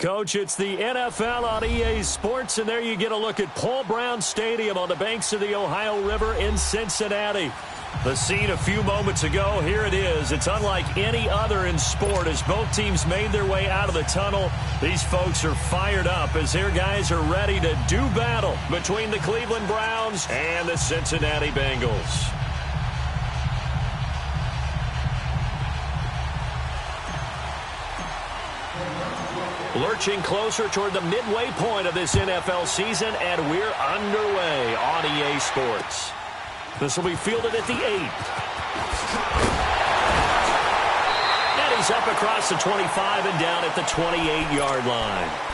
Coach, it's the NFL on EA Sports, and there you get a look at Paul Brown Stadium on the banks of the Ohio River in Cincinnati. The scene a few moments ago, here it is. It's unlike any other in sport as both teams made their way out of the tunnel. These folks are fired up as their guys are ready to do battle between the Cleveland Browns and the Cincinnati Bengals. Lurching closer toward the midway point of this NFL season, and we're underway on EA Sports. This will be fielded at the 8. And he's up across the 25 and down at the 28-yard line.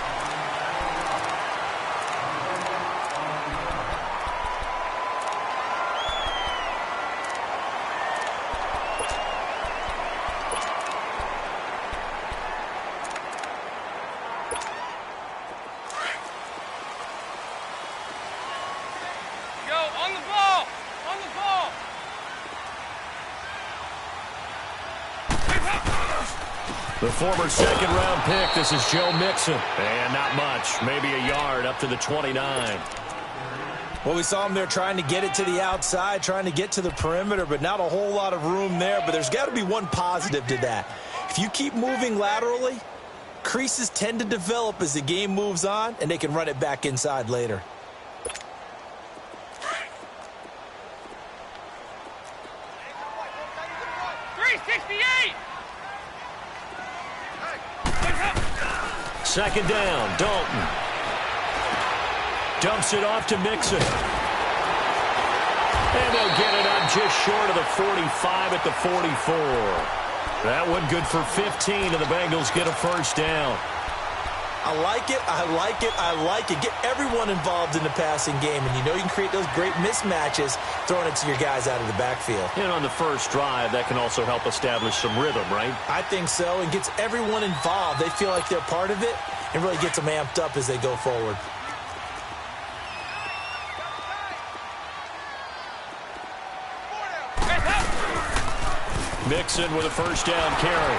The former second-round pick, this is Joe Mixon. And not much, maybe a yard up to the 29. Well, we saw him there trying to get it to the outside, trying to get to the perimeter, but not a whole lot of room there. But there's got to be one positive to that. If you keep moving laterally, creases tend to develop as the game moves on, and they can run it back inside later. Second down, Dalton. Dumps it off to Mixon. And they'll get it on just short of the 45 at the 44. That one good for 15, and the Bengals get a first down. I like it, I like it, I like it. Get everyone involved in the passing game, and you know you can create those great mismatches throwing it to your guys out of the backfield. And on the first drive, that can also help establish some rhythm, right? I think so, and gets everyone involved. They feel like they're part of it, and really gets them amped up as they go forward. Mixon with a first down carry.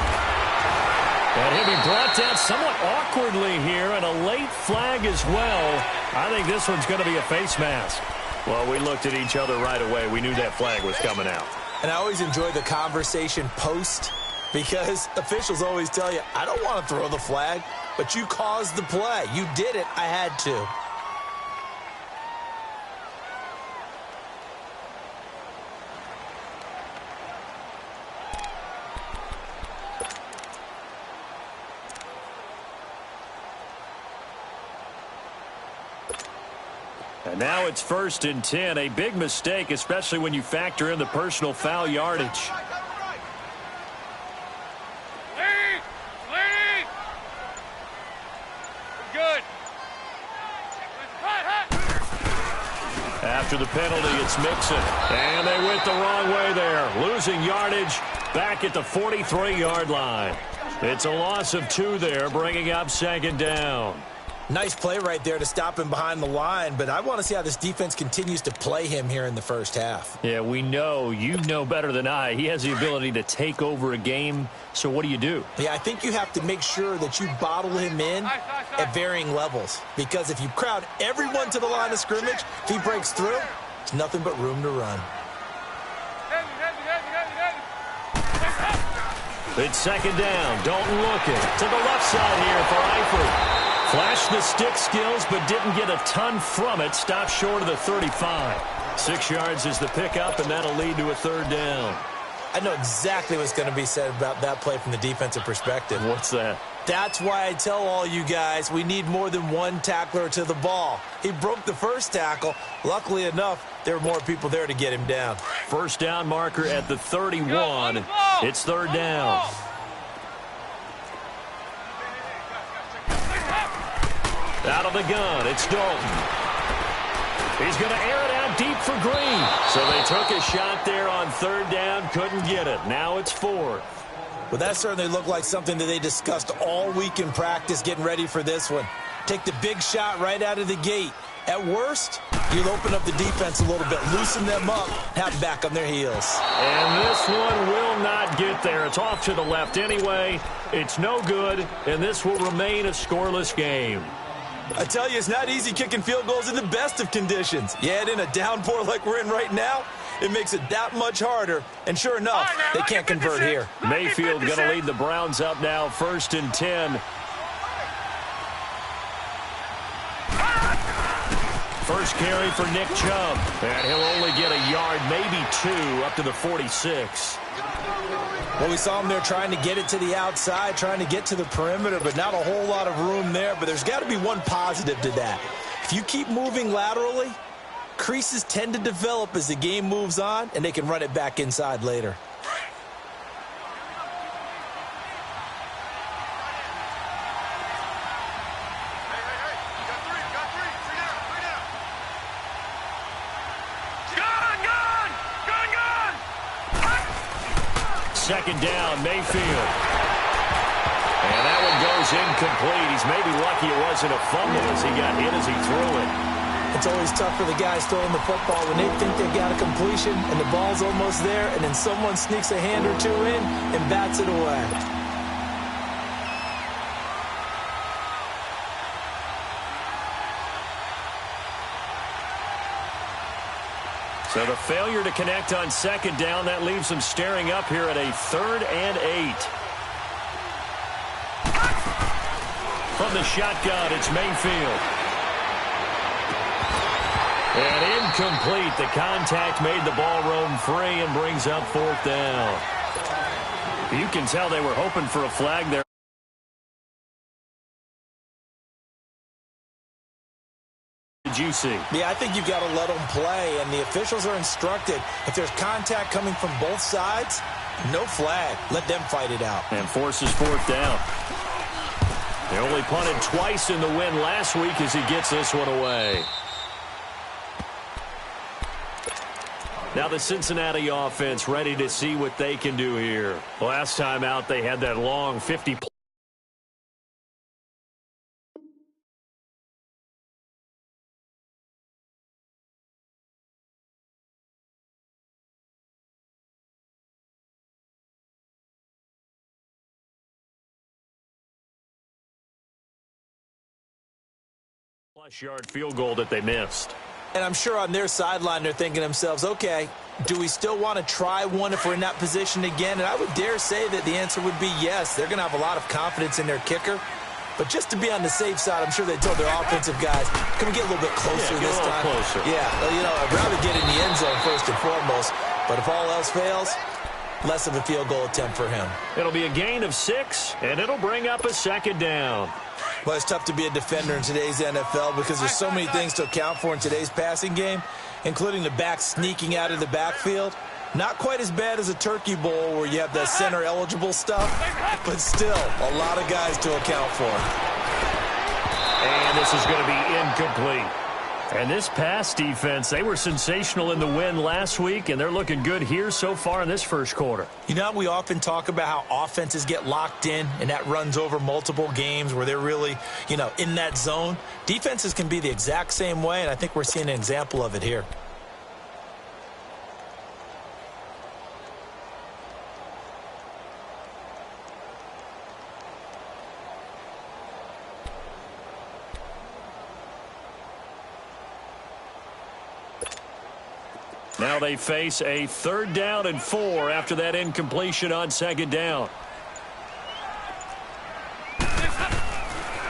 And he'll be brought down somewhat awkwardly here, and a late flag as well. I think this one's going to be a face mask. Well, we looked at each other right away. We knew that flag was coming out. And I always enjoy the conversation post, because officials always tell you, I don't want to throw the flag, but you caused the play. You did it. I had to. And now it's 1st and 10. A big mistake, especially when you factor in the personal foul yardage. Good. After the penalty, it's Mixon. And they went the wrong way there. Losing yardage back at the 43-yard line. It's a loss of 2 there, bringing up 2nd down. Nice play right there to stop him behind the line, but I want to see how this defense continues to play him here in the first half. Yeah, we know. You know better than I. He has the ability to take over a game, so what do you do? Yeah, I think you have to make sure that you bottle him in at varying levels, because if you crowd everyone to the line of scrimmage, if he breaks through, it's nothing but room to run. It's 2nd down. Dalton looking to the left side here for Eifert. Flashed the stick skills, but didn't get a ton from it. Stopped short of the 35. 6 yards is the pickup, and that'll lead to a 3rd down. I know exactly what's going to be said about that play from the defensive perspective. What's that? That's why I tell all you guys we need more than one tackler to the ball. He broke the first tackle. Luckily enough, there were more people there to get him down. First down marker at the 31. It's 3rd down. Out of the gun, it's Dalton. He's going to air it out deep for Green. So they took a shot there on 3rd down, couldn't get it. Now it's 4th. Well, that certainly looked like something that they discussed all week in practice getting ready for this one. Take the big shot right out of the gate. At worst, you'll open up the defense a little bit, loosen them up, have them back on their heels. And this one will not get there. It's off to the left anyway. It's no good, and this will remain a scoreless game. I tell you, it's not easy kicking field goals in the best of conditions. You add in a downpour like we're in right now, it makes it that much harder. And sure enough, they can't convert here. Mayfield going to lead the Browns up now, 1st and 10. First carry for Nick Chubb. And he'll only get a yard, maybe 2, up to the 46. Well, we saw him there trying to get it to the outside, trying to get to the perimeter, but not a whole lot of room there. But there's got to be one positive to that. If you keep moving laterally, creases tend to develop as the game moves on, and they can run it back inside later. Second down, Mayfield. And that one goes incomplete. He's maybe lucky it wasn't a fumble as he got hit as he threw it. It's always tough for the guys throwing the football when they think they've got a completion and the ball's almost there, and then someone sneaks a hand or two in and bats it away. So the failure to connect on second down, that leaves them staring up here at a 3rd and 8. From the shotgun, it's Mayfield. And incomplete. The contact made the ball roam free and brings up 4th down. You can tell they were hoping for a flag there. Did you see? Yeah, I think you've got to let them play, and the officials are instructed, if there's contact coming from both sides, no flag. Let them fight it out. And forces 4th down. They only punted twice in the win last week as he gets this one away. Now the Cincinnati offense ready to see what they can do here. Last time out, they had that long 50 plus yard field goal that they missed. And I'm sure on their sideline they're thinking to themselves, okay, do we still want to try one if we're in that position again? And I would dare say that the answer would be yes. They're going to have a lot of confidence in their kicker. But just to be on the safe side, I'm sure they told their offensive guys, can we get a little bit closer this time? Closer. Yeah, well, you know, I'd rather get in the end zone first and foremost. But if all else fails, less of a field goal attempt for him. It'll be a gain of 6, and it'll bring up a 2nd down. Well, it's tough to be a defender in today's NFL because there's so many things to account for in today's passing game, including the back sneaking out of the backfield. Not quite as bad as a turkey bowl where you have the center-eligible stuff, but still a lot of guys to account for. And this is going to be incomplete. And this pass defense, they were sensational in the win last week, and they're looking good here so far in this first quarter. You know, we often talk about how offenses get locked in, and that runs over multiple games where they're really, you know, in that zone. Defenses can be the exact same way, and I think we're seeing an example of it here. Now they face a 3rd down and 4 after that incompletion on 2nd down.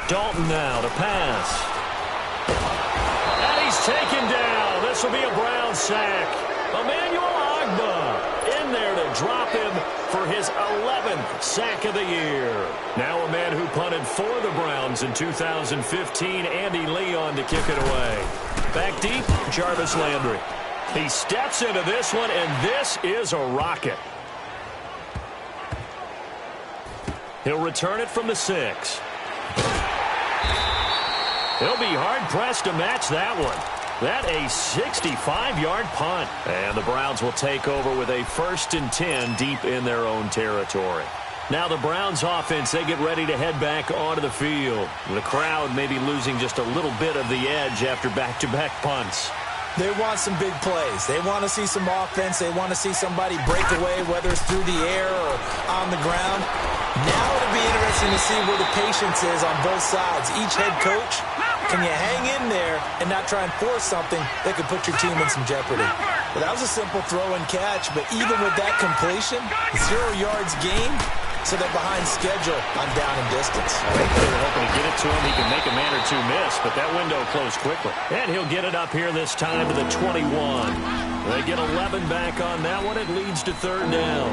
Dalton now to pass. And he's taken down. This will be a Brown sack. Emmanuel Ogbah in there to drop him for his 11th sack of the year. Now a man who punted for the Browns in 2015, Andy Leon to kick it away. Back deep, Jarvis Landry. He steps into this one, and this is a rocket. He'll return it from the 6. He'll be hard-pressed to match that one. That a 65-yard punt. And the Browns will take over with a 1st and 10 deep in their own territory. Now the Browns offense, they get ready to head back onto the field. The crowd may be losing just a little bit of the edge after back-to-back punts. They want some big plays. They want to see some offense. They want to see somebody break away, whether it's through the air or on the ground. Now it'll be interesting to see where the patience is on both sides. Each head coach, can you hang in there and not try and force something that could put your team in some jeopardy? But that was a simple throw and catch, but even with that completion, 0 yards gained, so they're behind schedule on down and distance. I think they were hoping to get it to him. He can make a man or two miss, but that window closed quickly. And he'll get it up here this time to the 21. They get 11 back on that one. It leads to 3rd down.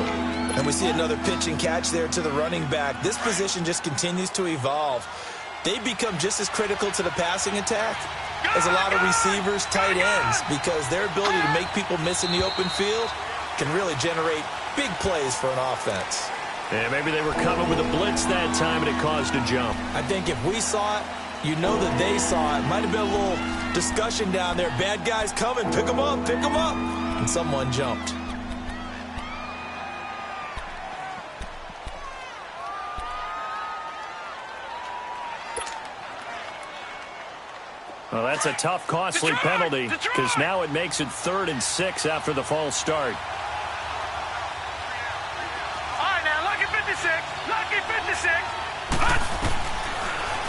And we see another pitch and catch there to the running back. This position just continues to evolve. They become just as critical to the passing attack as a lot of receivers, tight ends, because their ability to make people miss in the open field can really generate big plays for an offense. Yeah, maybe they were coming with a blitz that time and it caused a jump. I think if we saw it, you know that they saw it. Might have been a little discussion down there. Bad guys coming. Pick them up. Pick them up. And someone jumped. Well, that's a tough, costly penalty because now it makes it 3rd and 6 after the false start.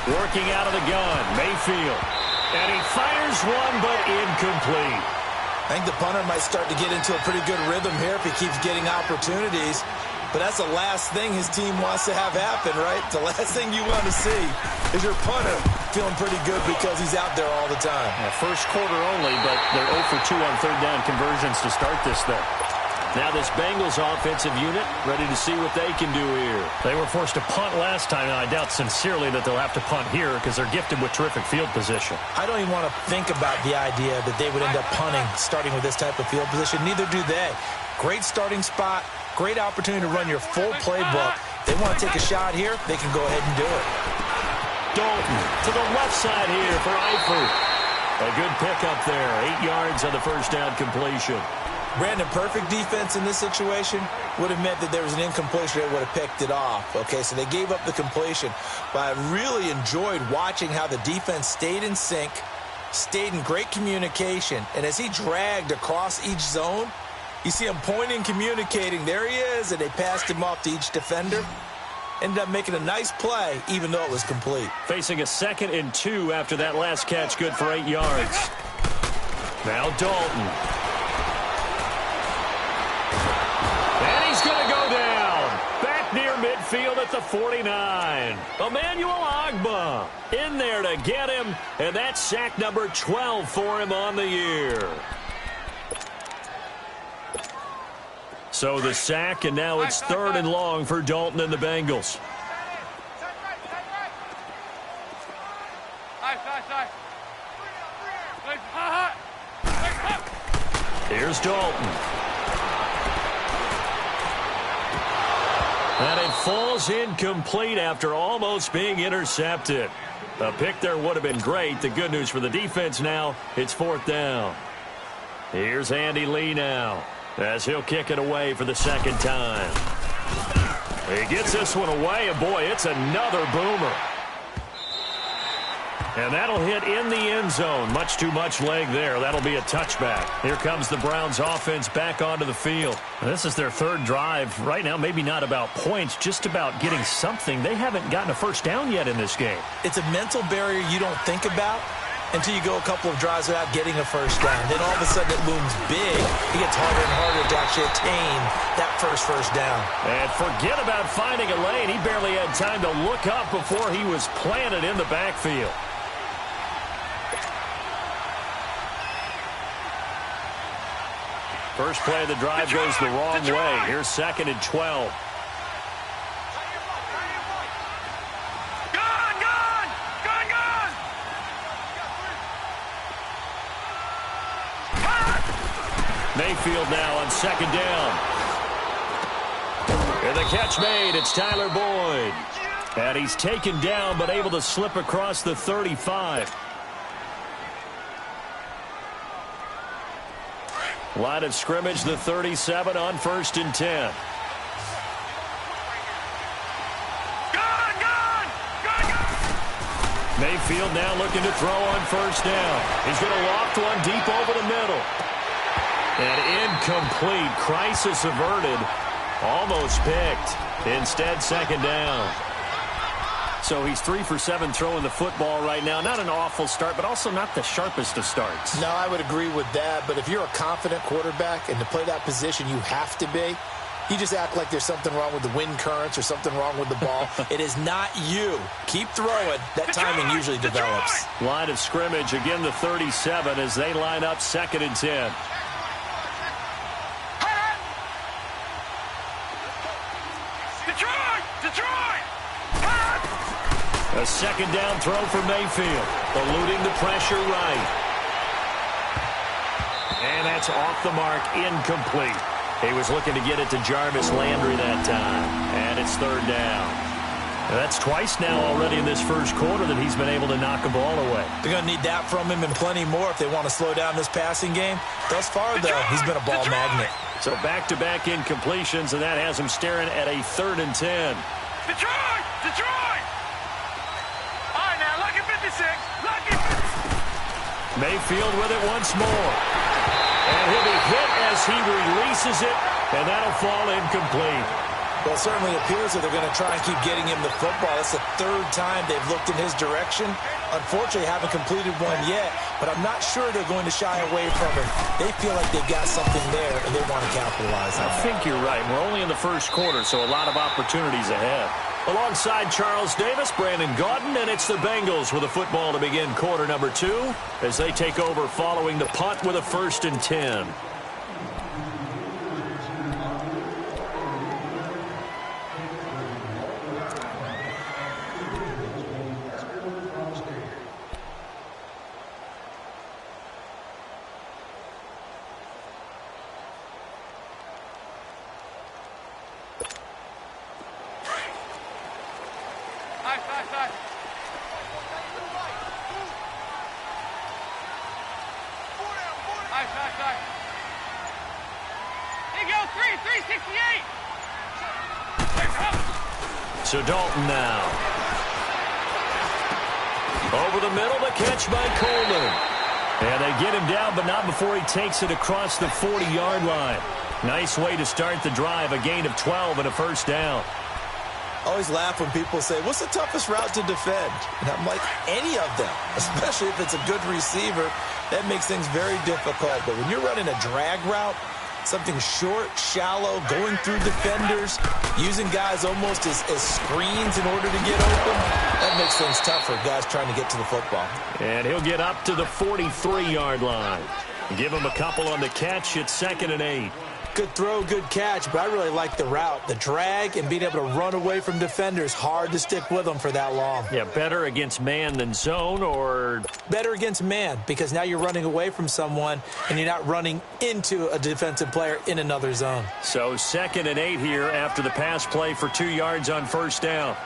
Working out of the gun, Mayfield. And he fires one, but incomplete. I think the punter might start to get into a pretty good rhythm here if he keeps getting opportunities. But that's the last thing his team wants to have happen, right? The last thing you want to see is your punter feeling pretty good because he's out there all the time. Yeah, first quarter only, but they're 0 for 2 on third down conversions to start this thing. Now this Bengals offensive unit ready to see what they can do here. They were forced to punt last time, and I doubt sincerely that they'll have to punt here because they're gifted with terrific field position. I don't even want to think about the idea that they would end up punting starting with this type of field position. Neither do they. Great starting spot. Great opportunity to run your full playbook. If they want to take a shot here, they can go ahead and do it. Dalton to the left side here for Eifert. A good pickup there. 8 yards on the first down completion. Brandon, perfect defense in this situation would have meant that there was an incompletion. They would have picked it off. Okay, so they gave up the completion. But I really enjoyed watching how the defense stayed in sync, stayed in great communication. And as he dragged across each zone, you see him pointing, communicating. There he is, and they passed him off to each defender. Ended up making a nice play, even though it was complete. Facing a 2nd and 2 after that last catch, good for 8 yards. Now Dalton. And he's going to go down. Back near midfield at the 49. Emmanuel Ogbah in there to get him, and that's sack number 12 for him on the year. So the sack, and now it's 3rd and long for Dalton and the Bengals. Here's Dalton. And it falls incomplete after almost being intercepted. A pick there would have been great. The good news for the defense now, it's 4th down. Here's Andy Lee now, as he'll kick it away for the 2nd time. He gets this one away, and boy, it's another boomer. And that'll hit in the end zone. Much too much leg there. That'll be a touchback. Here comes the Browns offense back onto the field. This is their 3rd drive. Right now, maybe not about points, just about getting something. They haven't gotten a first down yet in this game. It's a mental barrier you don't think about until you go a couple of drives without getting a first down. Then all of a sudden it looms big. It gets harder and harder to actually attain that first down. And forget about finding a lane. He barely had time to look up before he was planted in the backfield. First play of the drive goes the wrong way. Here's 2nd and 12. Mayfield now on 2nd down. And the catch made. It's Tyler Boyd. And he's taken down but able to slip across the 35. Line of scrimmage, the 37 on 1st and 10. Mayfield now looking to throw on 1st down. He's going to loft one deep over the middle. And incomplete. Crisis averted. Almost picked. Instead, 2nd down. So he's 3 for 7 throwing the football right now. Not an awful start, but also not the sharpest of starts. No, I would agree with that. But if you're a confident quarterback and to play that position, you have to be. You just act like there's something wrong with the wind currents or something wrong with the ball. It is not you. Keep throwing. That timing usually develops. Line of scrimmage, again the 37 as they line up 2nd and 10. A 2nd down throw for Mayfield. Eluding the pressure right. And that's off the mark, incomplete. He was looking to get it to Jarvis Landry that time. And it's 3rd down. That's twice now already in this first quarter that he's been able to knock a ball away. They're going to need that from him and plenty more if they want to slow down this passing game. Thus far, though, he's been a ball magnet. So back-to-back incompletions, and that has him staring at a 3rd and 10. Detroit! Detroit! All right, now, lucky 56. Lucky 56. Mayfield with it once more. And he'll be hit as he releases it, and that'll fall incomplete. Well, it certainly appears that they're going to try and keep getting him the football. It's the third time they've looked in his direction. Unfortunately, haven't completed one yet, but I'm not sure they're going to shy away from it. They feel like they've got something there, and they want to capitalize on it. I think you're right. We're only in the first quarter, so a lot of opportunities ahead. Alongside Charles Davis, Brandon Gaudin, and it's the Bengals with a football to begin quarter number 2 as they take over following the punt with a 1st and 10. So Dalton now. Over the middle, the catch by Coleman. And they get him down, but not before he takes it across the 40-yard line. Nice way to start the drive, a gain of 12 and a 1st down. I always laugh when people say, what's the toughest route to defend? And I'm like, any of them, especially if it's a good receiver. That makes things very difficult. But when you're running a drag route, something short, shallow, going through defenders, using guys almost as screens in order to get open, that makes things tough for guys trying to get to the football. And he'll get up to the 43-yard line. Give him a couple on the catch. It's 2nd and 8. Good throw, good catch, but I really like the route. The drag and being able to run away from defenders, hard to stick with them for that long. Yeah, better against man than zone, or better against man, because now you're running away from someone and you're not running into a defensive player in another zone. So 2nd and 8 here after the pass play for 2 yards on 1st down.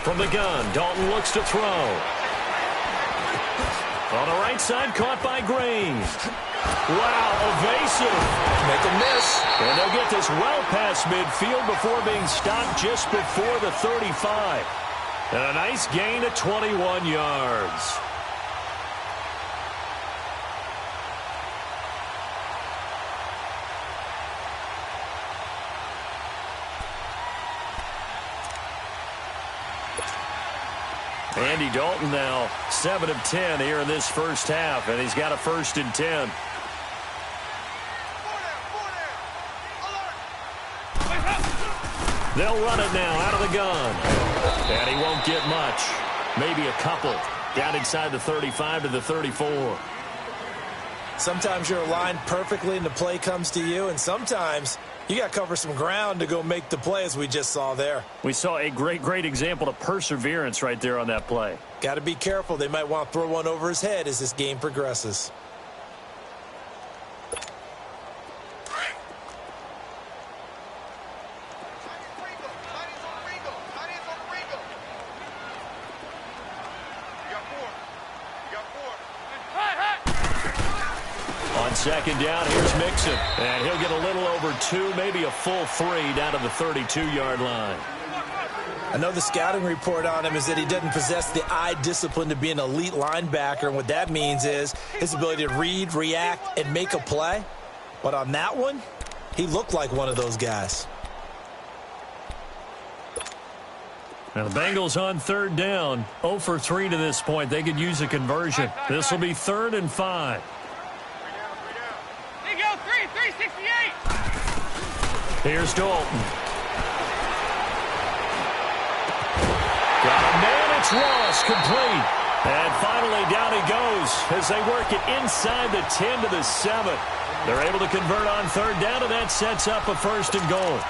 From the gun, Dalton looks to throw. On the right side, caught by Green. Wow, evasive. Make a miss. And they'll get this well past midfield before being stopped just before the 35. And a nice gain of 21 yards. Andy Dalton now 7 of 10 here in this first half, and he's got a 1st and 10. They'll run it now out of the gun. And he won't get much. Maybe a couple. Down inside the 35 to the 34. Sometimes you're aligned perfectly and the play comes to you, and sometimes you got to cover some ground to go make the play, as we just saw there. We saw a great example of perseverance right there on that play. Got to be careful. They might want to throw one over his head as this game progresses. On 2nd down, here's Mixon. And he'll get a little over 2, maybe a full 3 down to the 32-yard line. I know the scouting report on him is that he doesn't possess the eye discipline to be an elite linebacker. And what that means is his ability to read, react, and make a play. But on that one, he looked like one of those guys. Now the Bengals on 3rd down. 0 for 3 to this point. They could use a conversion. This will be 3rd and 5. There you go, 368. Here's Dalton. Got a man, it's Ross, complete. And finally down he goes as they work it inside the 10 to the 7. They're able to convert on 3rd down, and that sets up a 1st and goal.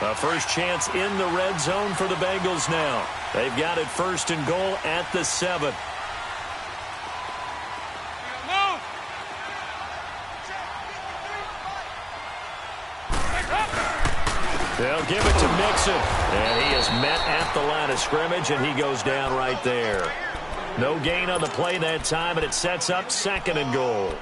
A first chance in the red zone for the Bengals now. They've got it 1st and goal at the 7. They'll give it to Mixon. And he is met at the line of scrimmage, and he goes down right there. No gain on the play that time, and it sets up 2nd and goal.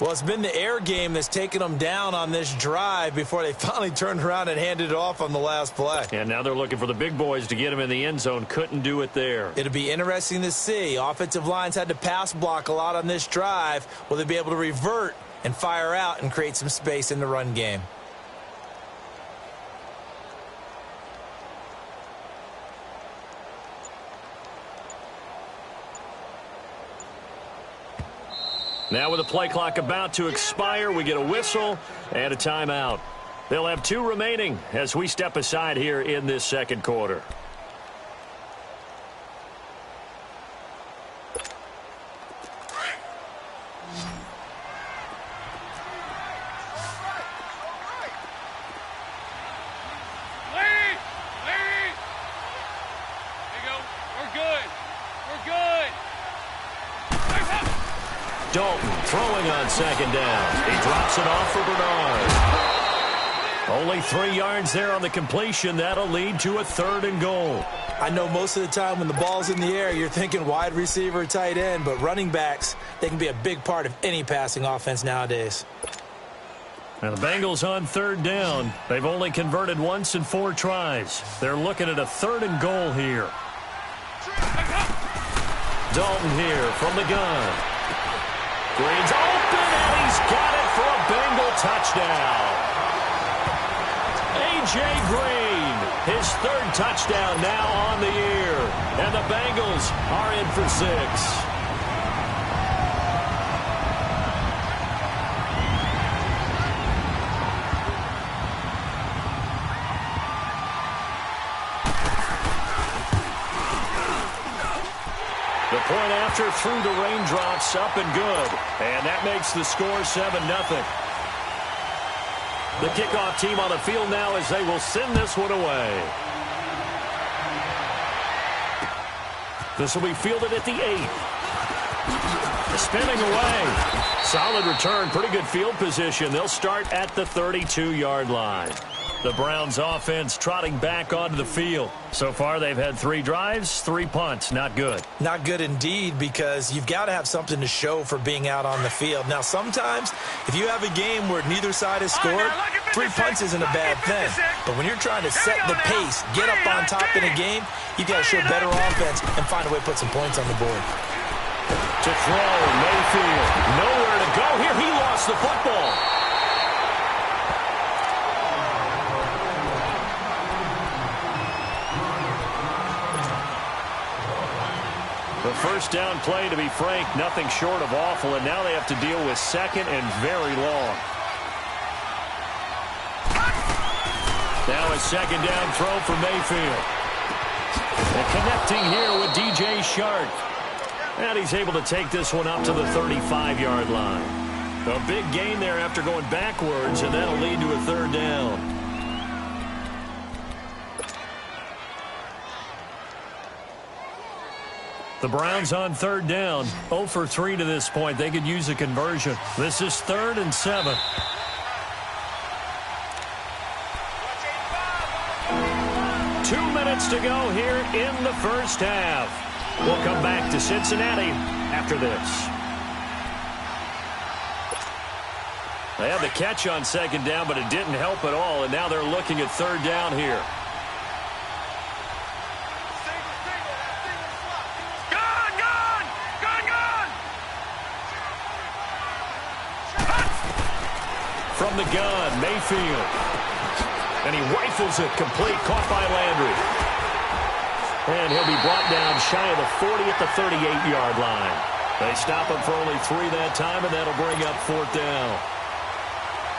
Well, it's been the air game that's taken them down on this drive before they finally turned around and handed it off on the last play. And now they're looking for the big boys to get him in the end zone. Couldn't do it there. It'll be interesting to see. Offensive lines had to pass block a lot on this drive. Will they be able to revert and fire out and create some space in the run game? Now with the play clock about to expire, we get a whistle and a timeout. They'll have 2 remaining as we step aside here in this 2nd quarter. Dalton throwing on 2nd down. He drops it off for Bernard. Only 3 yards there on the completion. That'll lead to a 3rd and goal. I know most of the time when the ball's in the air, you're thinking wide receiver, tight end, but running backs, they can be a big part of any passing offense nowadays. And the Bengals on 3rd down. They've only converted once in 4 tries. They're looking at a 3rd and goal here. Dalton here from the gun. Green's open, and he's got it for a Bengal touchdown. A.J. Green, his 3rd touchdown now on the year. And the Bengals are in for 6. The point after through the raindrops, up and good. And that makes the score 7-0. The kickoff team on the field now as they will send this one away. This will be fielded at the 8. Spinning away. Solid return, pretty good field position. They'll start at the 32-yard line. The Browns offense trotting back onto the field. So far, they've had 3 drives, 3 punts. Not good. Not good indeed, because you've got to have something to show for being out on the field. Now, sometimes, if you have a game where neither side has scored, 3 punts isn't a bad thing. But when you're trying to set the pace, get up on top in a game, you've got to show better offense and find a way to put some points on the board. To throw, Mayfield. Nowhere to go here. He lost the football. The first down play, to be frank, nothing short of awful, and now they have to deal with 2nd and very long. Now a 2nd down throw for Mayfield. And connecting here with DJ Shark. And he's able to take this one up to the 35-yard line. A big gain there after going backwards, and that'll lead to a 3rd down. The Browns on 3rd down, 0 for 3 to this point. They could use a conversion. This is 3rd and 7. Two minutes to go here in the first half. We'll come back to Cincinnati after this. They had the catch on 2nd down, but it didn't help at all, and now they're looking at 3rd down here. From the gun, Mayfield. And he rifles it complete, caught by Landry. And he'll be brought down shy of the 40 at the 38-yard line. They stop him for only 3 that time, and that'll bring up 4th down.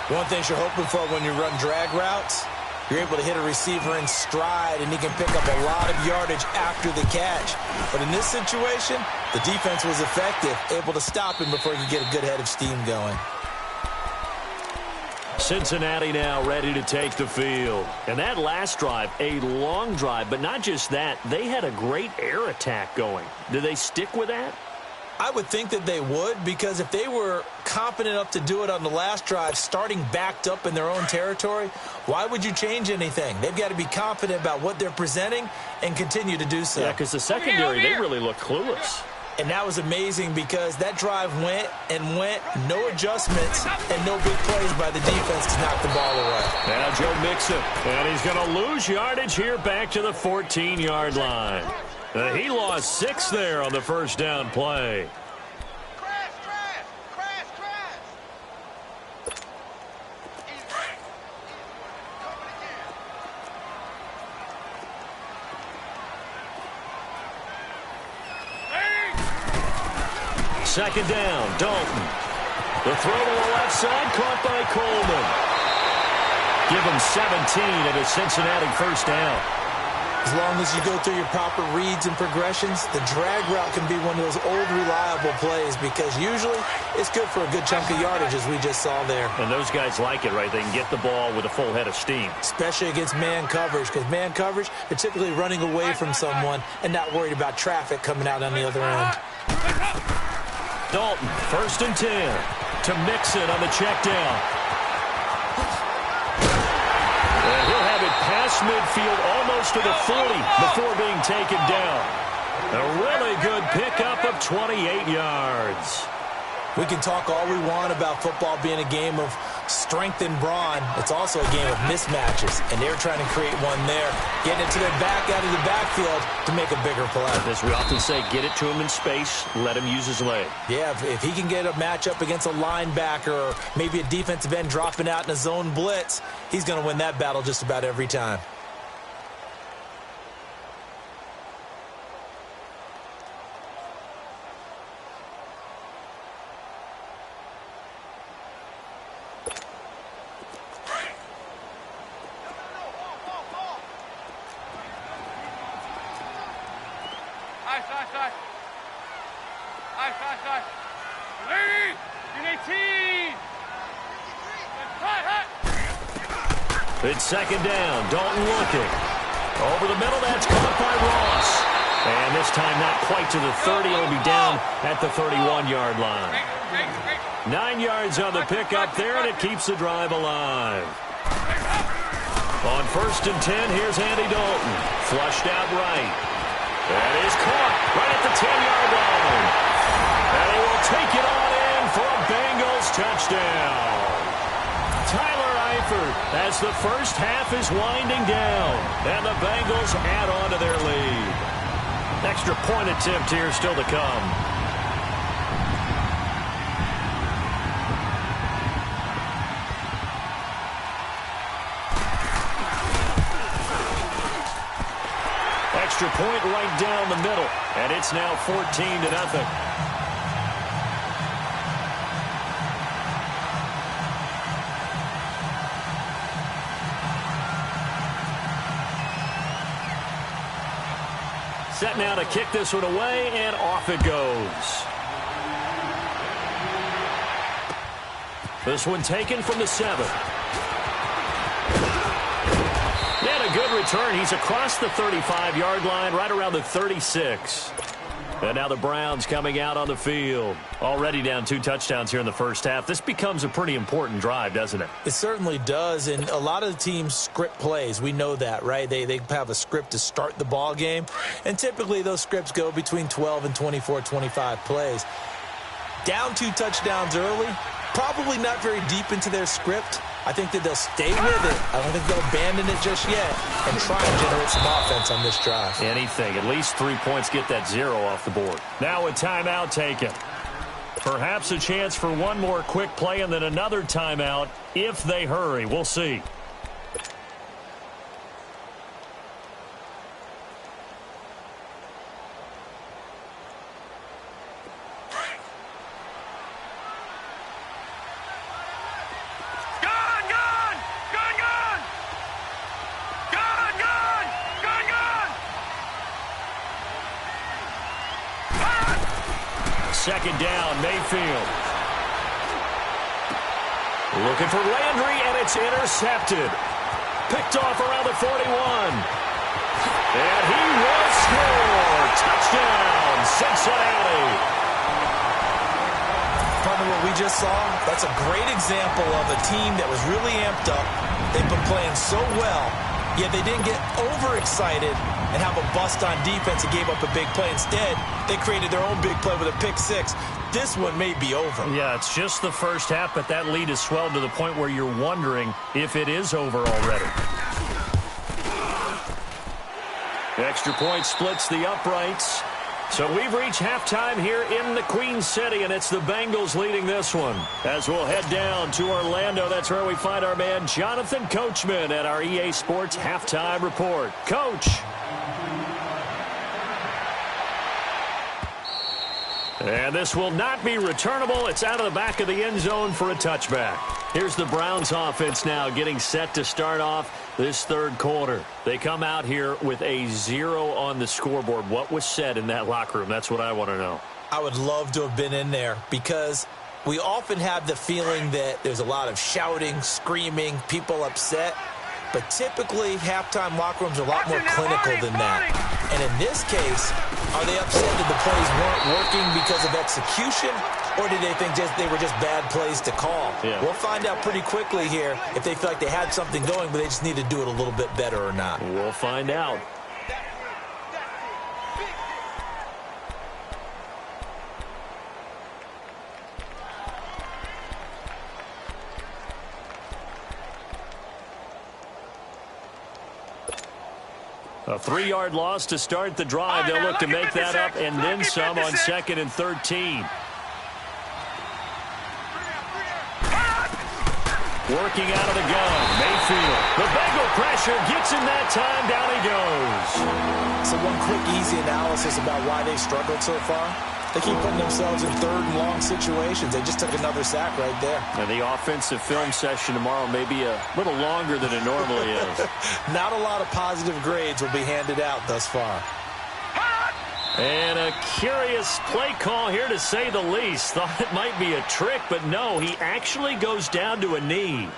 One thing you're hoping for when you run drag routes, you're able to hit a receiver in stride, and he can pick up a lot of yardage after the catch. But in this situation, the defense was effective, able to stop him before he could get a good head of steam going. Cincinnati now ready to take the field. And that last drive, a long drive, but not just that. They had a great air attack going. Do they stick with that? I would think that they would, because if they were confident enough to do it on the last drive, starting backed up in their own territory, why would you change anything? They've got to be confident about what they're presenting and continue to do so. Yeah, because the secondary, they really look clueless. And that was amazing because that drive went and went, no adjustments, and no big plays by the defense to knock the ball away. Now Joe Mixon, and he's going to lose yardage here back to the 14-yard line. He lost 6 there on the first down play. Second down, Dalton. The throw to the left side, caught by Coleman. Give him 17 at a Cincinnati first down. As long as you go through your proper reads and progressions, the drag route can be one of those old reliable plays because usually it's good for a good chunk of yardage, as we just saw there. And those guys like it, right? They can get the ball with a full head of steam. Especially against man coverage, because man coverage, they're typically running away from someone and not worried about traffic coming out on the other end. Dalton, 1st and 10 to Mixon on the check down. And he'll have it past midfield almost to the 40 before being taken down. A really good pickup of 28 yards. We can talk all we want about football being a game of strength and brawn. It's also a game of mismatches, and they're trying to create one there, getting it to their back out of the backfield to make a bigger play. As we often say, get it to him in space, let him use his leg. Yeah, if he can get a matchup against a linebacker or maybe a defensive end dropping out in a zone blitz, he's going to win that battle just about every time. It's second down. Dalton looking. Over the middle, that's caught by Ross. And this time not quite to the 30. It'll be down at the 31-yard line. 9 yards on the pickup there, and it keeps the drive alive. On 1st and 10, here's Andy Dalton. Flushed out right. That is caught right at the 10-yard line. And he will take it on in for a Bengals touchdown. Tyler Eifert as the first half is winding down, and the Bengals add on to their lead. Extra point attempt here still to come. Extra point right down the middle, and it's now 14-0. Set now to kick this one away, and off it goes. This one taken from the 7. And a good return. He's across the 35-yard line, right around the 36. And now the Browns coming out on the field. Already down 2 touchdowns here in the first half. This becomes a pretty important drive, doesn't it? It certainly does, and a lot of the teams script plays. We know that, right? They have a script to start the ball game, and typically those scripts go between 12 and 24, 25 plays. Down 2 touchdowns early, probably not very deep into their script. I think that they'll stay with it. I don't think they'll abandon it just yet and try and generate some offense on this drive. Anything. At least 3 points, get that 0 off the board. Now a timeout taken. Perhaps a chance for one more quick play and then another timeout if they hurry. We'll see. Second down, Mayfield. Looking for Landry, and it's intercepted. Picked off around the 41. And he will score. Touchdown, Cincinnati. of what we just saw, that's a great example of a team that was really amped up. They've been playing so well, yet they didn't get overexcited and have a bust on defense and gave up a big play. Instead, they created their own big play with a pick six. This one may be over. Yeah, it's just the first half, but that lead has swelled to the point where you're wondering if it is over already. The extra point splits the uprights. So we've reached halftime here in the Queen City, and it's the Bengals leading this one. As we'll head down to Orlando, that's where we find our man Jonathan Coachman at our EA Sports Halftime Report. Coach. And this will not be returnable. It's out of the back of the end zone for a touchback. Here's the Browns offense now getting set to start off this third quarter. They come out here with a 0 on the scoreboard. What was said in that locker room? That's what I want to know. I would love to have been in there because we often have the feeling that there's a lot of shouting, screaming, people upset. But typically, halftime locker rooms are a lot more clinical than that. And in this case, are they upset that the plays weren't working because of execution, or did they think they were just bad plays to call? Yeah. We'll find out pretty quickly here if they feel like they had something going, but they just need to do it a little bit better or not. We'll find out. A 3-yard loss to start the drive. They'll look to make that up and then some on 2nd and 13. Working out of the gun, Mayfield. The Bengal pressure gets him that time. Down he goes. So one quick, easy analysis about why they struggled so far. They keep putting themselves in third and long situations. They just took another sack right there. And the offensive film session tomorrow may be a little longer than it normally is. Not a lot of positive grades will be handed out thus far. And a curious play call here, to say the least. Thought it might be a trick, but no, he actually goes down to a knee.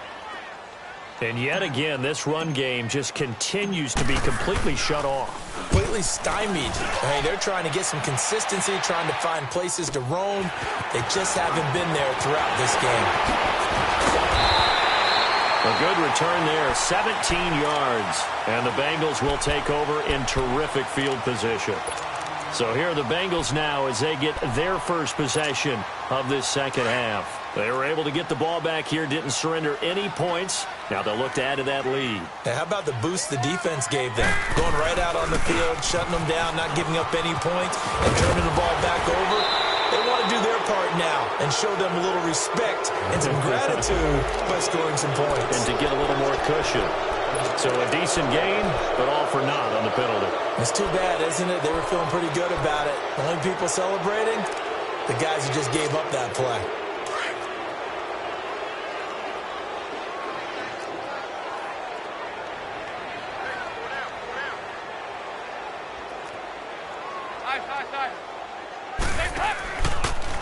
And yet again, this run game just continues to be completely shut off. Completely stymied. I mean, they're trying to get some consistency, trying to find places to roam. They just haven't been there throughout this game. A good return there, 17 yards. And the Bengals will take over in terrific field position. So here are the Bengals now as they get their first possession of this second half. They were able to get the ball back here, didn't surrender any points. Now they'll look to add to that lead. Now, how about the boost the defense gave them? Going right out on the field, shutting them down, not giving up any points, and turning the ball back over. They want to do their part now and show them a little respect and some gratitude by scoring some points. And to get a little more cushion. So a decent gain, but all for naught on the penalty. It's too bad, isn't it? They were feeling pretty good about it. The only people celebrating, the guys who just gave up that play.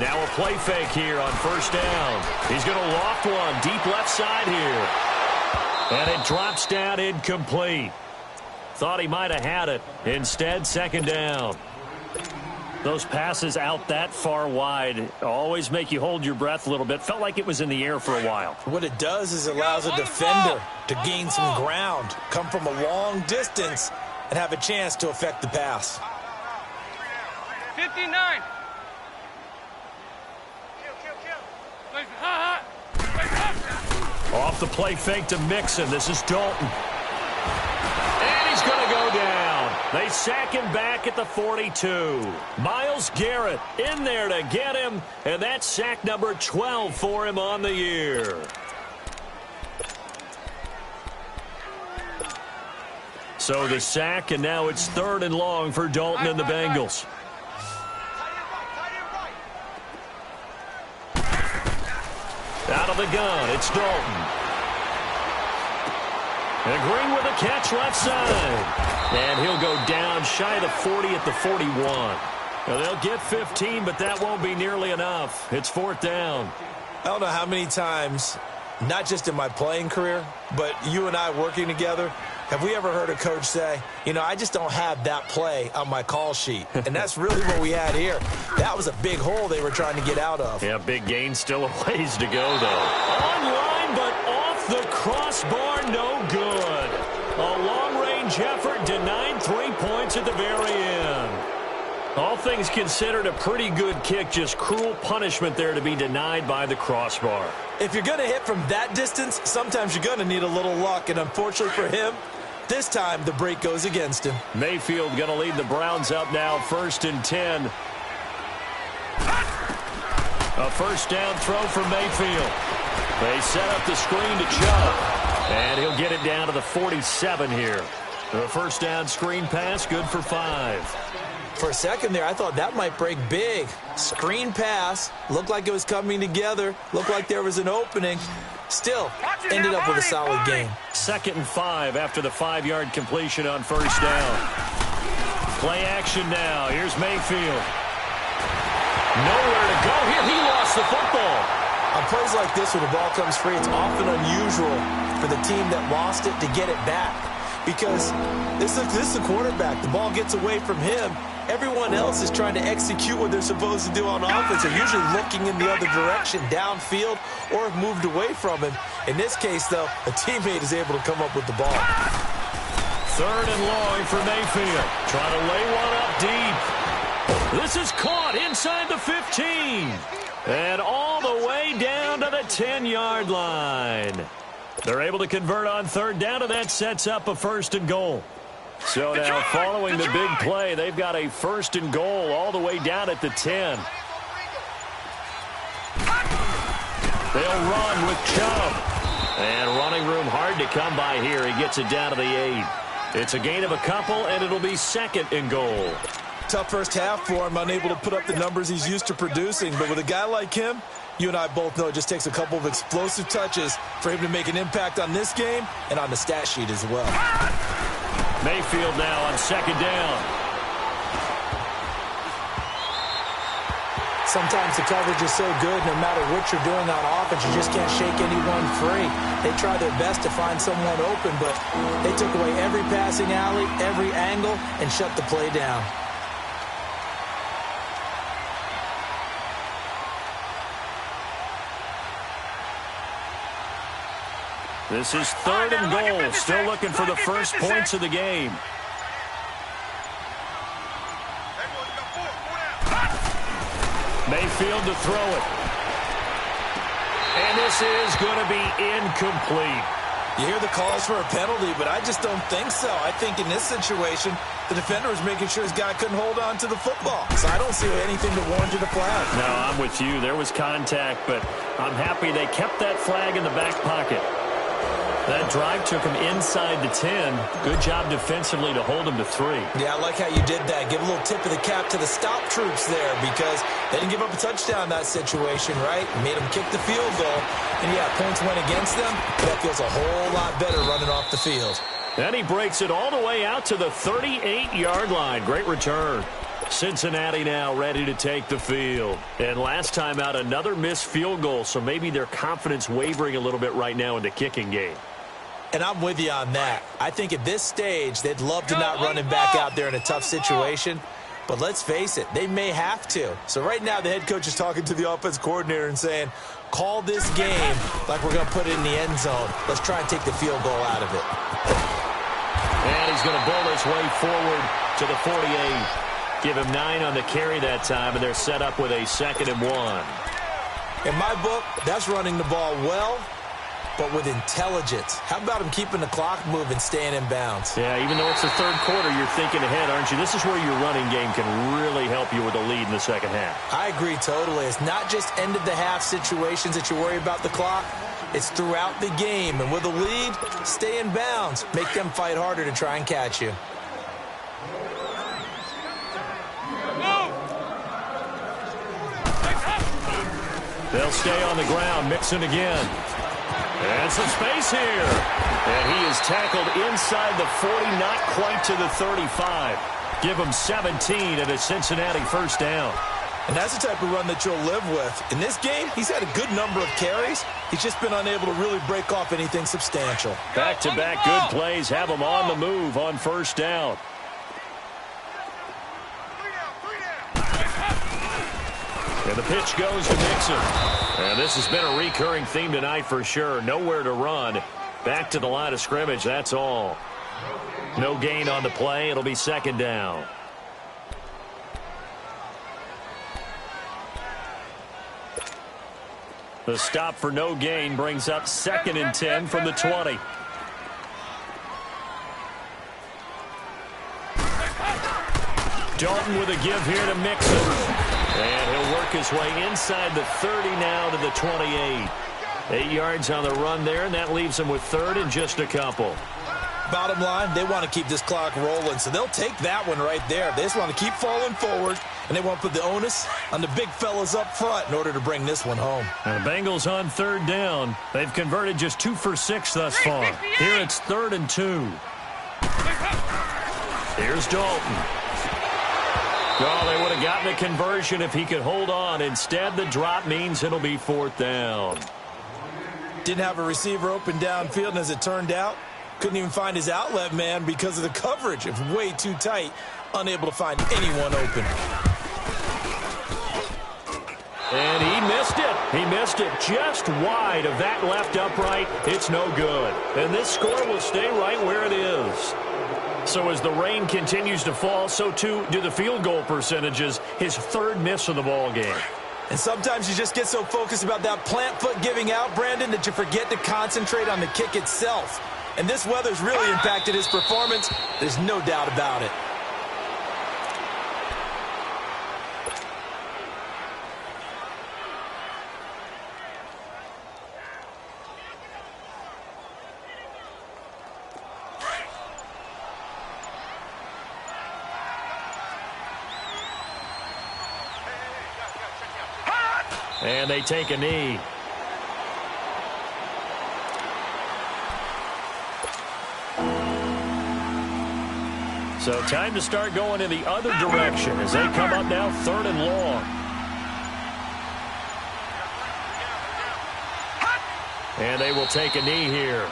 Now a play fake here on first down. He's going to loft one deep left side here. And it drops down incomplete. Thought he might have had it. Instead, second down. Those passes out that far wide always make you hold your breath a little bit. Felt like it was in the air for a while. What it does is it allows a defender to gain some ground, come from a long distance, and have a chance to affect the pass. 59. Off the play fake to Mixon. This is Dalton. And he's going to go down. They sack him back at the 42. Myles Garrett in there to get him. And that's sack number 12 for him on the year. So the sack, and now it's 3rd and long for Dalton and the Bengals. Out of the gun, it's Dalton. And Green with a catch left side. And he'll go down shy of the 40 at the 41. Now they'll get 15, but that won't be nearly enough. It's 4th down. I don't know how many times, not just in my playing career, but you and I working together, Have we ever heard a coach say, you know, I just don't have that play on my call sheet? And that's really what we had here. That was a big hole they were trying to get out of. Yeah, big gain, still a ways to go, though. Online, but off the crossbar, no good. A long-range effort denied 3 points at the very end. All things considered, a pretty good kick, just cruel punishment there to be denied by the crossbar. If you're going to hit from that distance, sometimes you're going to need a little luck, and unfortunately for him, this time the break goes against him. Mayfield going to lead the Browns up now, 1st and 10. A first down throw for Mayfield. They set up the screen to Chubb, and he'll get it down to the 47 here. The first down screen pass, good for 5. For a second there, I thought that might break big. Screen pass, looked like it was coming together, looked like there was an opening. Still, ended up with a solid game. 2nd and 5 after the 5-yard completion on first down. Play action now. Here's Mayfield. Nowhere to go here. He lost the football. On plays like this, when the ball comes free, it's often unusual for the team that lost it to get it back. Because this is a quarterback. The ball gets away from him. Everyone else is trying to execute what they're supposed to do on offense. They're usually looking in the other direction, downfield, or have moved away from him. In this case, though, a teammate is able to come up with the ball. 3rd and long for Mayfield. Trying to lay one up deep. This is caught inside the 15. And all the way down to the 10-yard line. They're able to convert on 3rd down, and that sets up a 1st and goal. So now, following the big play, they've got a 1st and goal all the way down at the 10. They'll run with Chubb. And running room hard to come by here. He gets it down to the 8. It's a gain of a couple, and it'll be 2nd and goal. Tough first half for him, unable to put up the numbers he's used to producing. But with a guy like him, you and I both know it just takes a couple of explosive touches for him to make an impact on this game and on the stat sheet as well. Mayfield now on 2nd down. Sometimes the coverage is so good, no matter what you're doing on offense, you just can't shake anyone free. They try their best to find someone open, but they took away every passing alley, every angle, and shut the play down. This is 3rd and goal. Still looking for the first points of the game. Mayfield to throw it. And this is going to be incomplete. You hear the calls for a penalty, but I just don't think so. I think in this situation, the defender was making sure his guy couldn't hold on to the football. So I don't see anything to warrant a flag. No, I'm with you. There was contact, but I'm happy they kept that flag in the back pocket. That drive took him inside the 10. Good job defensively to hold him to 3. Yeah, I like how you did that. Give a little tip of the cap to the stop troops there because they didn't give up a touchdown in that situation, right? Made them kick the field goal. And, yeah, points went against them. That feels a whole lot better running off the field. And he breaks it all the way out to the 38-yard line. Great return. Cincinnati now ready to take the field. And last time out, another missed field goal, so maybe their confidence wavering a little bit right now in the kicking game. And I'm with you on that. I think at this stage, they'd love to not run him back out there in a tough situation. But let's face it, they may have to. So right now, the head coach is talking to the offense coordinator and saying, call this game like we're going to put it in the end zone. Let's try and take the field goal out of it. And he's going to bowl his way forward to the 48. Give him 9 on the carry that time, and they're set up with a 2nd and 1. In my book, that's running the ball well, but with intelligence. How about him keeping the clock moving, staying in bounds? Yeah, even though it's the 3rd quarter, you're thinking ahead, aren't you? This is where your running game can really help you with a lead in the second half. I agree totally. It's not just end-of-the-half situations that you worry about the clock. It's throughout the game. And with a lead, stay in bounds. Make them fight harder to try and catch you. They'll stay on the ground, Mixon again. And some space here. And he is tackled inside the 40, not quite to the 35. Give him 17 at a Cincinnati first down. And that's the type of run that you'll live with. In this game, he's had a good number of carries. He's just been unable to really break off anything substantial. Back-to-back good plays have him on the move on first down. And the pitch goes to Mixon. And this has been a recurring theme tonight for sure. Nowhere to run. Back to the line of scrimmage, that's all. No gain on the play. It'll be second down. The stop for no gain brings up 2nd and 10 from the 20. Dalton with a give here to Mixon. And he'll work his way inside the 30 now to the 28. 8 yards on the run there, and that leaves him with 3rd and just a couple. Bottom line, they want to keep this clock rolling, so they'll take that one right there. They just want to keep falling forward, and they want to put the onus on the big fellas up front in order to bring this one home. And the Bengals on 3rd down. They've converted just 2 for 6 thus far. Here it's 3rd and 2. Here's Dalton. Oh, they would have gotten a conversion if he could hold on. Instead, the drop means it'll be 4th down. Didn't have a receiver open downfield, and as it turned out, couldn't even find his outlet man because of the coverage. It was way too tight, unable to find anyone open. And he missed it. He missed it just wide of that left upright. It's no good. And this score will stay right where it is. So as the rain continues to fall, so too do the field goal percentages. His 3rd miss of the ball game. And sometimes you just get so focused about that plant foot giving out, Brandon, that you forget to concentrate on the kick itself. And this weather's really impacted his performance. There's no doubt about it. And they take a knee. So time to start going in the other direction as they come up now 3rd and long. And they will take a knee here.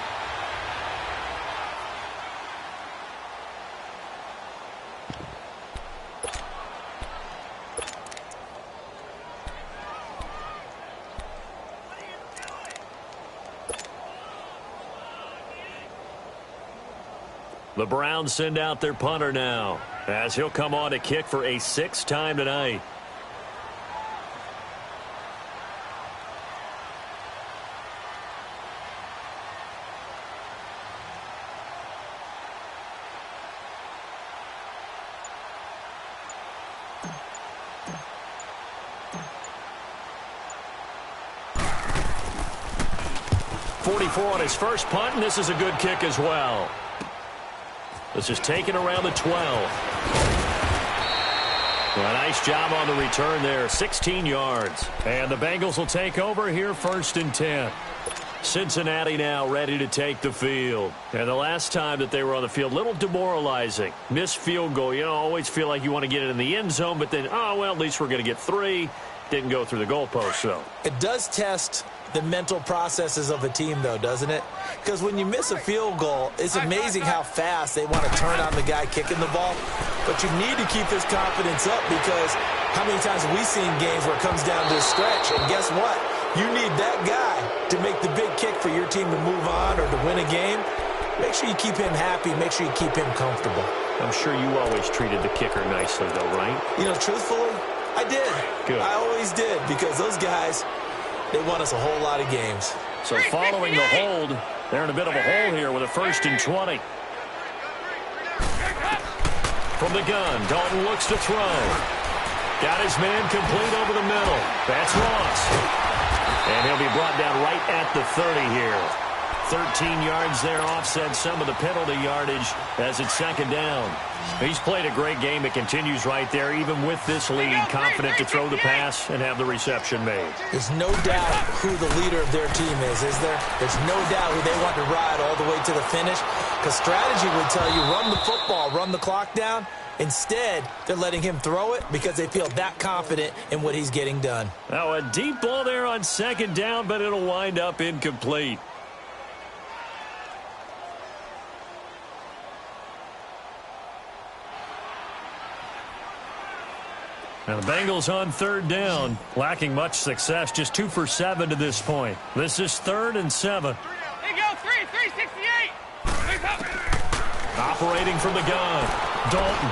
The Browns send out their punter now as he'll come on to kick for a 6th time tonight. .44 on his first punt, and this is a good kick as well. This is taken around the 12. Well, nice job on the return there. 16 yards. And the Bengals will take over here 1st and 10. Cincinnati now ready to take the field. And the last time that they were on the field, a little demoralizing. Missed field goal. You know, always feel like you want to get it in the end zone, but then, oh, well, at least we're going to get 3. Didn't go through the goalpost, though. It does test the mental processes of a team, though, doesn't it? Because when you miss a field goal, it's amazing how fast they want to turn on the guy kicking the ball. But you need to keep this confidence up because how many times have we seen games where it comes down to a stretch? And guess what? You need that guy to make the big kick for your team to move on or to win a game. Make sure you keep him happy. Make sure you keep him comfortable. I'm sure you always treated the kicker nicely, though, right? You know, truthfully, I did. Good. I always did because those guys, they won us a whole lot of games. So following the hold, they're in a bit of a hole here with a 1st and 20. From the gun, Dalton looks to throw. Got his man complete over the middle. That's Ross. And he'll be brought down right at the 30 here. 13 yards there, offset some of the penalty yardage as it's 2nd down. He's played a great game. It continues right there, even with this lead, confident to throw the pass and have the reception made. There's no doubt who the leader of their team is there? There's no doubt who they want to ride all the way to the finish. Because strategy would tell you, run the football, run the clock down. Instead, they're letting him throw it because they feel that confident in what he's getting done. Now a deep ball there on second down, but it'll wind up incomplete. Now the Bengals on third down, lacking much success, just 2 for 7 to this point. This is 3rd and 7. They go 368. Operating from the gun, Dalton.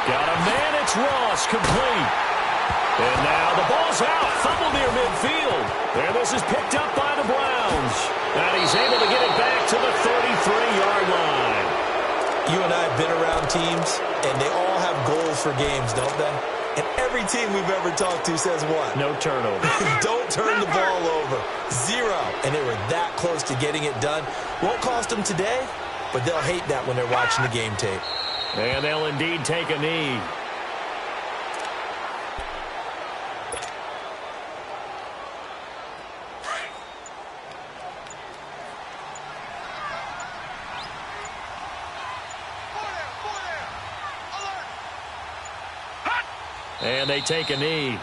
Got a man, it's Ross, complete. And now the ball's out, fumble near midfield. And this is picked up by the Browns. And he's able to get it back to the 33-yard line. You and I have been around teams, and they all have goals for games, don't they? And every team we've ever talked to says what? No turnover. Don't turn the ball over. 0. And they were that close to getting it done. Won't cost them today, but they'll hate that when they're watching the game tape. And they'll indeed take a knee. And they take a knee.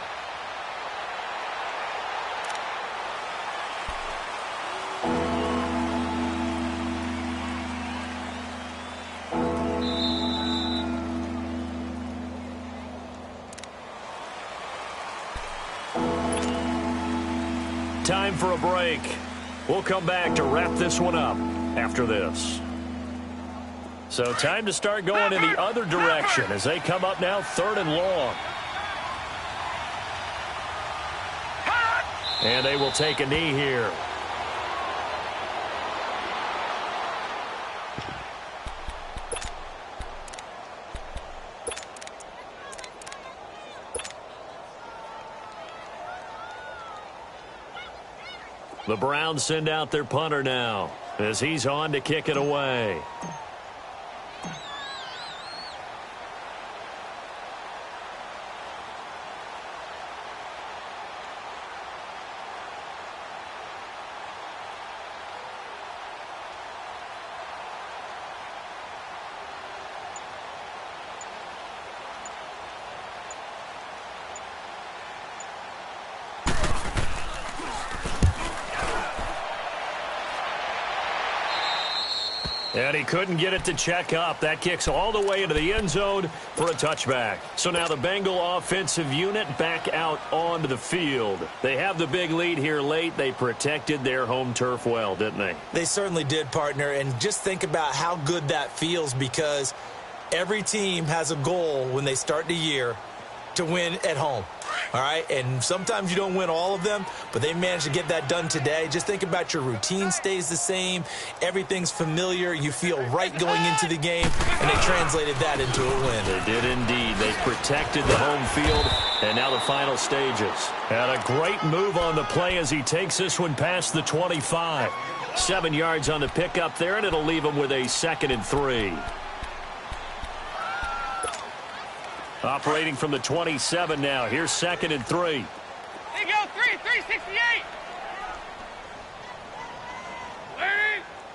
Time for a break. We'll come back to wrap this one up after this. So time to start going in the other direction as they come up now 3rd and long. And they will take a knee here. The Browns send out their punter now as he's on to kick it away. And he couldn't get it to check up. That kicks all the way into the end zone for a touchback. So now the Bengal offensive unit back out onto the field. They have the big lead here late. They protected their home turf well, didn't they? They certainly did, partner. And just think about how good that feels, because every team has a goal when they start the year to win at home. All right, and sometimes you don't win all of them, but they managed to get that done today. Just think about your routine stays the same. Everything's familiar. You feel right going into the game, and they translated that into a win. They did indeed. They protected the home field, and now the final stages. And a great move on the play as he takes this one past the 25. 7 yards on the pickup there, and it'll leave him with a 2nd and 3. Operating from the 27 now. Here's 2nd and 3. They go 368.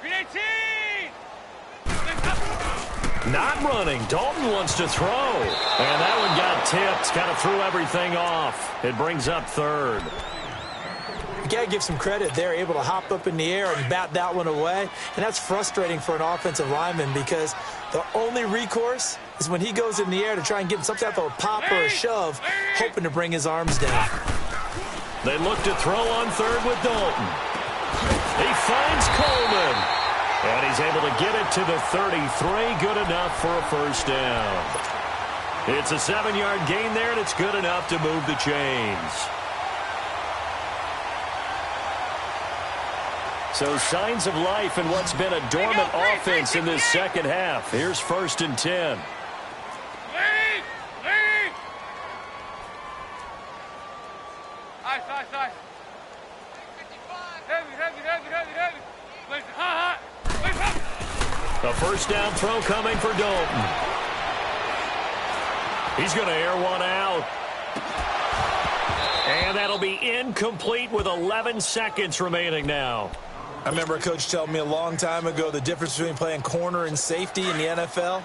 318. Not running. Dalton wants to throw. And that one got tipped. Kind of threw everything off. It brings up 3rd. You got to give some credit. They're able to hop up in the air and bat that one away. And that's frustrating for an offensive lineman, because the only recourse is when he goes in the air to try and get some type of a pop or a shove, hoping to bring his arms down. They look to throw on 3rd with Dalton. He finds Coleman. And he's able to get it to the 33. Good enough for a 1st down. It's a 7-yard gain there, and it's good enough to move the chains. So signs of life in what's been a dormant offense in this second half. Here's 1st and 10. Nice. Heavy. A 1st down throw coming for Dalton. He's going to air one out. And that'll be incomplete with 11 seconds remaining now. I remember a coach telling me a long time ago the difference between playing corner and safety in the NFL.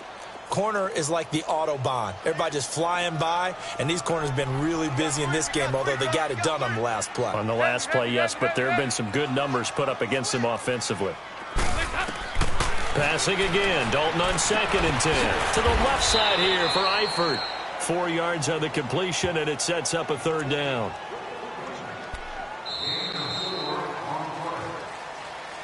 corner is like the Autobahn. Everybody just flying by, and these corners have been really busy in this game, although they got it done on the last play. On the last play, yes, but there have been some good numbers put up against them offensively. Passing again, Dalton on 2nd and 10. To the left side here for Eifert. 4 yards on the completion, and it sets up a 3rd down.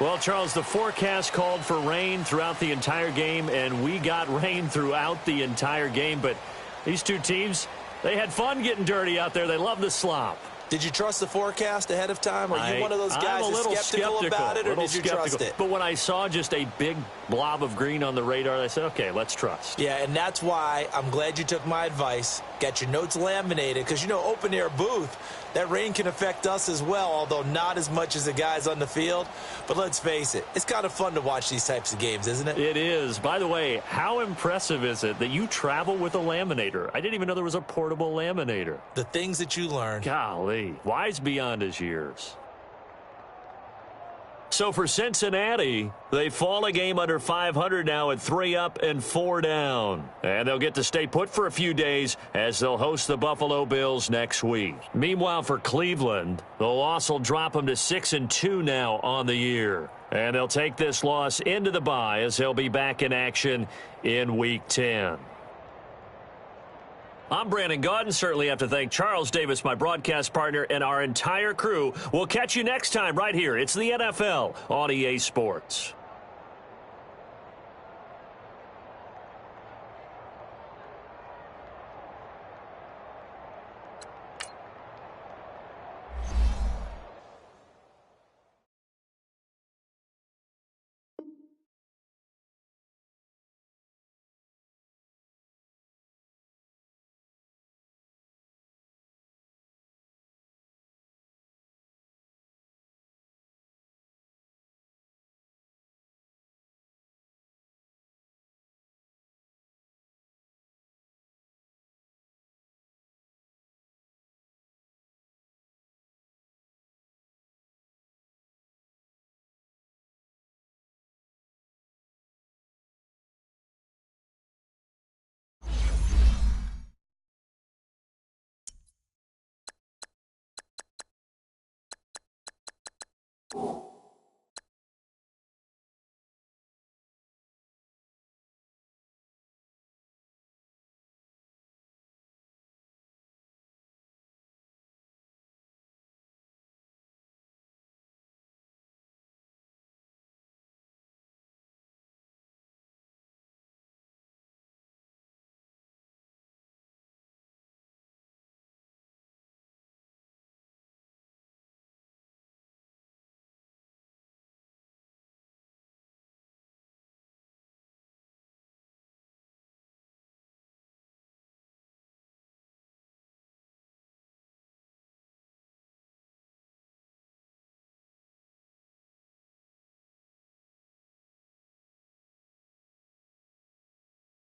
Well, Charles, the forecast called for rain throughout the entire game, and we got rain throughout the entire game. But these two teams, they had fun getting dirty out there. They love the slop. Did you trust the forecast ahead of time? Are you one of those guys that's skeptical about it, or did you trust it? But when I saw just a big blob of green on the radar, I said, okay, let's trust. Yeah, and that's why I'm glad you took my advice. Got your notes laminated, because, you know, open-air booth, that rain can affect us as well, although not as much as the guys on the field. But let's face it, it's kind of fun to watch these types of games, isn't it? It is. By the way, how impressive is it that you travel with a laminator? I didn't even know there was a portable laminator. The things that you learn. Golly, wise beyond his years. So for Cincinnati, they fall a game under 500 now at 3 up and 4 down. And they'll get to stay put for a few days as they'll host the Buffalo Bills next week. Meanwhile, for Cleveland, the loss will drop them to 6-2 now on the year. And they'll take this loss into the bye as they'll be back in action in Week 10. I'm Brandon Gaudin. Certainly have to thank Charles Davis, my broadcast partner, and our entire crew. We'll catch you next time right here. It's the NFL on EA Sports. You